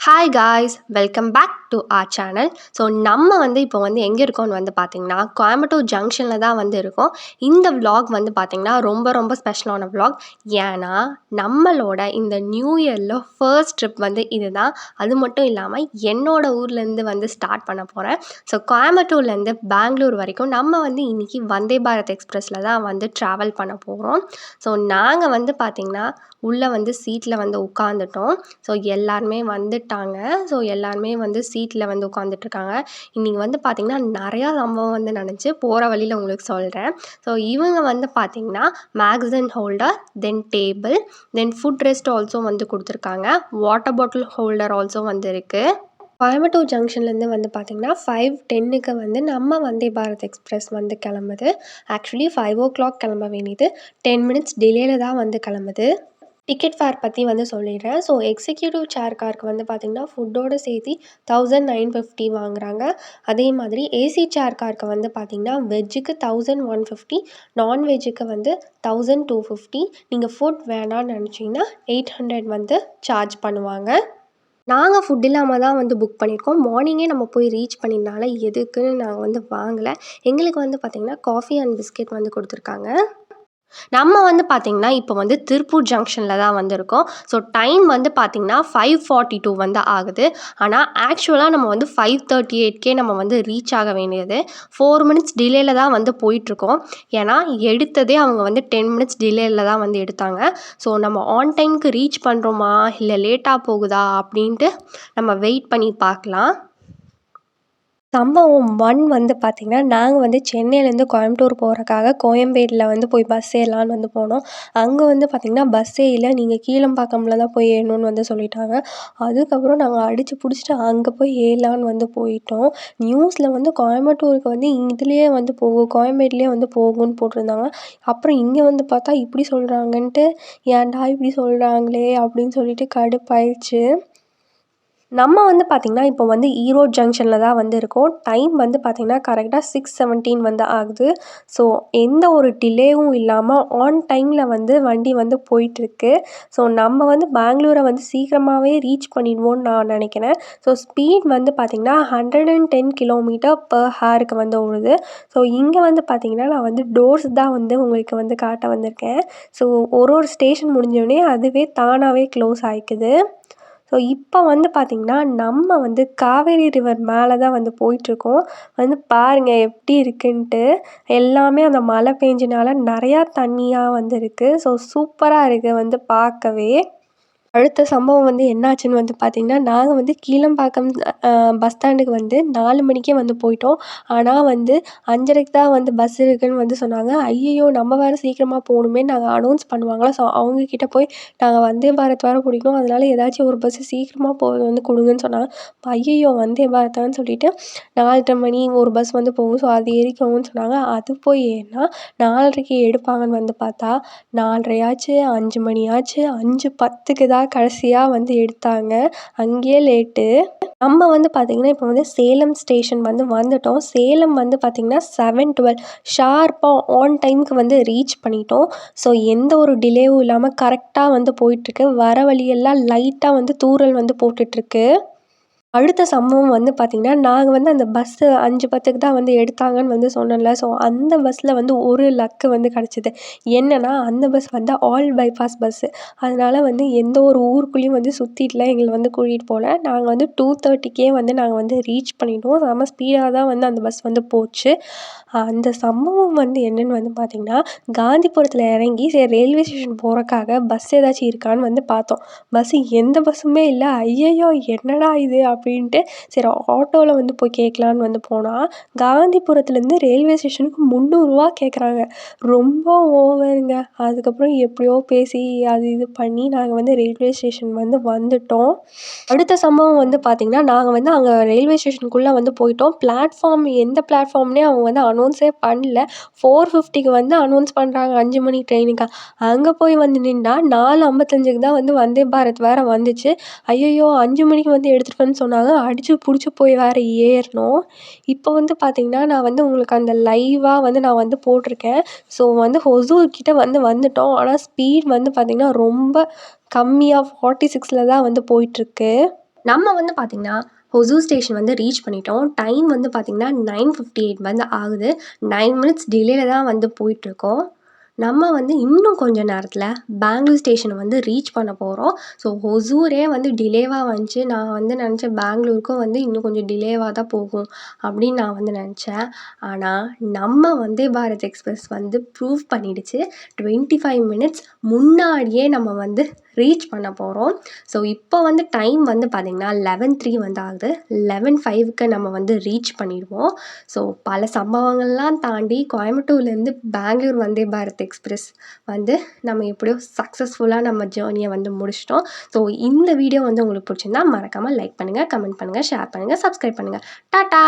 Hi guys, welcome back to our channel. So நம்ம இப்போ எங்கே இருக்கோம்னு பார்த்தீங்கன்னா கோயம்புத்தூர் ஜங்ஷனில் தான் இருக்கோம். இந்த vlog பார்த்தீங்கன்னா ரொம்ப ரொம்ப ஸ்பெஷலான vlog. ஏன்னா நம்மளோட இந்த நியூ இயரில் ஃபர்ஸ்ட் ட்ரிப் இதுதான். அது மட்டும் இல்லாமல் என்னோட ஊர்லேருந்து ஸ்டார்ட் பண்ண போகிறேன். ஸோ கோயம்புத்தூர்லேருந்து பெங்களூர் வரைக்கும் நம்ம இன்றைக்கி வந்தே பாரத் எக்ஸ்பிரஸில் தான் ட்ராவல் பண்ண போகிறோம். ஸோ நாங்கள் பார்த்தீங்கன்னா உள்ளே சீட்டில் உட்காந்துட்டோம். ஸோ எல்லாருமே வந்துட்டாங்க. ஸோ எல்லாருமே சீட்டில் உட்காந்துட்ருக்காங்க. இன்றைக்கி பார்த்திங்கன்னா நிறையா சம்பவம் நடந்துச்சு. போகிற வழியில் உங்களுக்கு சொல்கிறேன். ஸோ இவங்க பார்த்திங்கன்னா மேகசின் ஹோல்டர், தென் டேபிள், தென் ஃபுட் ரெஸ்ட் ஆல்சோ கொடுத்துருக்காங்க. வாட்டர் பாட்டில் ஹோல்டர் ஆல்சோ இருக்குது. கோயம்புத்தூர் ஜங்ஷன்லேருந்து பார்த்திங்கன்னா 5:10க்கு நம்ம வந்தே பாரத் எக்ஸ்பிரஸ் கிளம்புது. ஆக்சுவலி 5 o'clock கிளம்ப வேண்டியது 10 minutes டிலேயில் தான் கிளம்புது. டிக்கெட் ஃபேர் பற்றி சொல்லிடுறேன். ஸோ எக்ஸிக்யூட்டிவ் சேர் காருக்கு பார்த்திங்கன்னா ஃபுட்டோடு சேர்த்து 1950 வாங்குகிறாங்க. அதே மாதிரி ஏசி சேர் காருக்கு பார்த்திங்கன்னா வெஜ்ஜுக்கு 1150, நான்வெஜ்ஜுக்கு 1250. நீங்கள் ஃபுட் வேணான்னு நினச்சிங்கன்னா 800 சார்ஜ் பண்ணுவாங்க. நாங்கள் ஃபுட் இல்லாமல் தான் புக் பண்ணியிருக்கோம். மார்னிங்கே நம்ம போய் ரீச் பண்ணினால எதுக்குன்னு நாங்கள் வாங்கலை. எங்களுக்கு பார்த்திங்கன்னா காஃபி அண்ட் பிஸ்கெட் கொடுத்துருக்காங்க. நம்ம பார்த்திங்கன்னா இப்போ திருப்பூர் ஜங்ஷனில் தான் இருக்கோம். ஸோ டைம் பார்த்திங்கன்னா 5:42 ஆகுது. ஆனால் ஆக்சுவலாக நம்ம 5:38க்கே நம்ம ரீச் ஆக வேண்டியது. 4 minutes டிலேயில் தான் போயிட்டுருக்கோம். ஏன்னா எடுத்ததே அவங்க 10 minutes டிலேயில் தான் எடுத்தாங்க. ஸோ நம்ம ஆன் டைமுக்கு ரீச் பண்ணுறோமா இல்லை லேட்டாக போகுதா அப்படின்ட்டு நம்ம வெயிட் பண்ணி பார்க்கலாம். சம்பவம் 1 பார்த்திங்கன்னா நாங்கள் சென்னையிலேருந்து கோயம்புத்தூர் போகிறக்காக கோயம்பேடில் போய் பஸ் ஏறலான்னு போனோம். அங்கே பார்த்திங்கன்னா பஸ்ஸே இல்லை, நீங்கள் கீழம்பாக்கமில் தான் போய் ஏறணும்னு சொல்லிட்டாங்க. அதுக்கப்புறம் நாங்கள் அடித்து பிடிச்சிட்டு அங்கே போய் ஏறலான்னு போயிட்டோம். நியூஸில் கோயம்புத்தூருக்கு இதுலேயே போகும், கோயம்பேட்லேயே போகும்னு போட்டிருந்தாங்க. அப்புறம் இங்கே பார்த்தா இப்படி சொல்கிறாங்கன்ட்டு ஏன்டா இப்படி சொல்கிறாங்களே அப்படின்னு சொல்லிட்டு கடுப்பாயிடுச்சு. நம்ம பார்த்திங்கன்னா இப்போ ஈரோடு ஜங்ஷனில் தான் இருக்கோம். டைம் பார்த்திங்கன்னா கரெக்டாக 6:17 ஆகுது. ஸோ எந்த ஒரு டிலேவும் இல்லாமல் ஆன் டைமில் வண்டி போயிட்டுருக்கு. ஸோ நம்ம பெங்களூரை சீக்கிரமாகவே ரீச் பண்ணிடுவோம்னு நான் நினைக்கிறேன். ஸோ ஸ்பீட் பார்த்திங்கன்னா 110 km/h ஓடுது. ஸோ இங்கே பார்த்திங்கன்னா நான் டோர்ஸ் தான் உங்களுக்கு காட்ட வந்திருக்கேன். ஸோ ஒரு ஸ்டேஷன் முடிஞ்சோடனே அதுவே தானாகவே க்ளோஸ் ஆகிக்குது. ஸோ இப்போ பார்த்திங்கன்னா நம்ம காவேரி ரிவர் மேலே தான் போயிட்டுருக்கோம். பாருங்கள் எப்படி இருக்குன்ட்டு. எல்லாமே அந்த மழை பெஞ்சனால நிறையா தண்ணியாக இருக்குது. ஸோ சூப்பராக இருக்குது பார்க்கவே. அடுத்த சம்பவம் என்னாச்சுன்னு பார்த்திங்கன்னா நாங்கள் கீழம்பாக்கம் பஸ் ஸ்டாண்டுக்கு 4 மணிக்கே போயிட்டோம். ஆனால் 5:30க்கு தான் பஸ் இருக்குதுன்னு சொன்னாங்க. ஐயையோ, நம்ம வேறு சீக்கிரமாக போகணுமே, நாங்கள் அனௌன்ஸ் பண்ணுவாங்களா. ஸோ அவங்கக்கிட்ட போய் நாங்கள் வந்தே பாரத் வேறு பிடிக்கணும், அதனால் ஏதாச்சும் ஒரு பஸ்ஸு சீக்கிரமாக போகிறது கொடுங்கன்னு சொன்னாங்க. ஐயையோ, வந்தே பாரத்தான்னு சொல்லிவிட்டு 4:30 மணி ஒரு பஸ் போகும், ஸோ அது ஏறிக்கோங்கன்னு சொன்னாங்க. அது போய் ஏன்னா 4:30க்கு எடுப்பாங்கன்னு பார்த்தா 4:30 ஆச்சு, 5 மணி ஆச்சு, 5:10க்கு தான் கடைசியாக எடுத்தாங்க. அங்கேயே லேட்டு. நம்ம பார்த்திங்கன்னா இப்போ சேலம் ஸ்டேஷன் வந்துட்டோம். சேலம் பார்த்திங்கன்னா 7:12 ஷார்ப்பாக ஆன் டைமுக்கு ரீச் பண்ணிட்டோம். ஸோ எந்த ஒரு டிலேவும் இல்லாமல் கரெக்டாக போயிட்டுருக்கு. வர வழியெல்லாம் லைட்டாக தூறல் போட்டுட்ருக்கு. அடுத்த சம்பவம் பார்த்திங்கன்னா நாங்கள் அந்த பஸ்ஸு 5:10க்கு தான் எடுத்தாங்கன்னு சொன்னேன்ல. ஸோ அந்த பஸ்ஸில் ஒரு லக்கு கிடச்சிது. என்னென்னா அந்த பஸ் ஆல் பைபாஸ் பஸ்ஸு. அதனால் எந்த ஒரு ஊருக்குள்ளேயும் சுற்றிட்டுலாம் எங்களை கூட்டிகிட்டு போகல. நாங்கள் 2:30க்கே நாங்கள் ரீச் பண்ணிட்டோம். செம்ம ஸ்பீடாக தான் அந்த பஸ் போச்சு. அந்த சம்பவம் என்னென்னு பார்த்திங்கன்னா காந்திபுரத்தில் இறங்கி சரி ரயில்வே ஸ்டேஷன் போகிறக்காக பஸ் ஏதாச்சும் இருக்கான்னு பார்த்தோம். பஸ்ஸு எந்த பஸ்ஸுமே இல்லை. ஐயையோ, என்னடா இது அப்படின்ட்டு சரி ஆட்டோவில் போய் கேட்கலான்னு போனால் காந்திபுரத்துலேருந்து ரயில்வே ஸ்டேஷனுக்கு 300 ரூபா கேட்குறாங்க. ரொம்ப ஓவருங்க. அதுக்கப்புறம் எப்படியோ பேசி அது இது பண்ணி நாங்கள் ரயில்வே ஸ்டேஷன் வந்துட்டோம். அடுத்த சம்பவம் பார்த்திங்கன்னா நாங்கள் அங்கே ரயில்வே ஸ்டேஷனுக்குள்ளே போயிட்டோம். பிளாட்ஃபார்ம் எந்த பிளாட்ஃபார்ம்னே அவங்க அனௌன்ஸே பண்ணல. 4:50க்கு அனௌன்ஸ் பண்ணுறாங்க 5 மணி ட்ரெயினுக்கு. அங்கே போய் நின்னா 4:55க்கு தான் வந்தே பாரத் வேறு வந்துச்சு. ஐயையோ, 5 மணிக்கு எடுத்துகிட்டு வந்து சொன்னாங்க. அடித்து பிடிச்சி போய் வேறு ஏறினோம். இப்போ பார்த்திங்கன்னா நான் உங்களுக்கு அந்த லைவாக நான் போட்டிருக்கேன். ஸோ ஹொசூர்கிட்ட வந்துட்டோம். ஆனால் ஸ்பீட் பார்த்திங்கன்னா ரொம்ப கம்மியாக 46ல் தான் போயிட்டுருக்கு. நம்ம வந்து பார்த்திங்கன்னா, ஹொசூர் ஸ்டேஷன் வந்து ரீச் பண்ணிட்டோம். டைம் வந்து பார்த்திங்கன்னா 9:58 வந்து ஆகுது. 9 மினிட்ஸ் டிலேல தான் வந்து போயிட்டுருக்கோம். நம்ம வந்து இன்னும் கொஞ்ச நேரத்தில பெங்களூர் ஸ்டேஷன வந்து ரீச் பண்ண போறோம். ஸோ ஹொசூரே வந்து டிலேவா வந்துச்சு. நான் வந்து நெனச்சேன் பெங்களூருக்கும் வந்து இன்னும் கொஞ்சம் டிலேவா தான் போகும் அப்படின்னு நான் வந்து நெனச்சேன். ஆனா, நம்ம வந்தே பாரத் எக்ஸ்பிரஸ் வந்து ப்ரூவ் பண்ணிடுச்சு. 25 மினிட்ஸ் முன்னாடியே நம்ம வந்து ரீச் பண்ண போறோம். ஸோ இப்போ வந்து டைம் வந்து பார்த்திங்கன்னா 11:03 வந்து ஆகுது. 11:05க்கு நம்ம வந்து ரீச் பண்ணிடுவோம். ஸோ பல சம்பவங்கள்லாம் தாண்டி கோயம்புத்தூர்லேருந்து பெங்களூர் வந்தே பாரத் எக்ஸ்பிரஸ் வந்து நம்ம எப்படியோ சக்ஸஸ்ஃபுல்லா நம்ம ஜேர்னிய வந்து முடிச்சிட்டோம். ஸோ இந்த வீடியோ வந்து உங்களுக்கு பிடிச்சிருந்தா மறக்காம லைக் பண்ணுங்க, கமெண்ட் பண்ணுங்க, ஷேர் பண்ணுங்க, சப்ஸ்கிரைப் பண்ணுங்க. டாட்டா!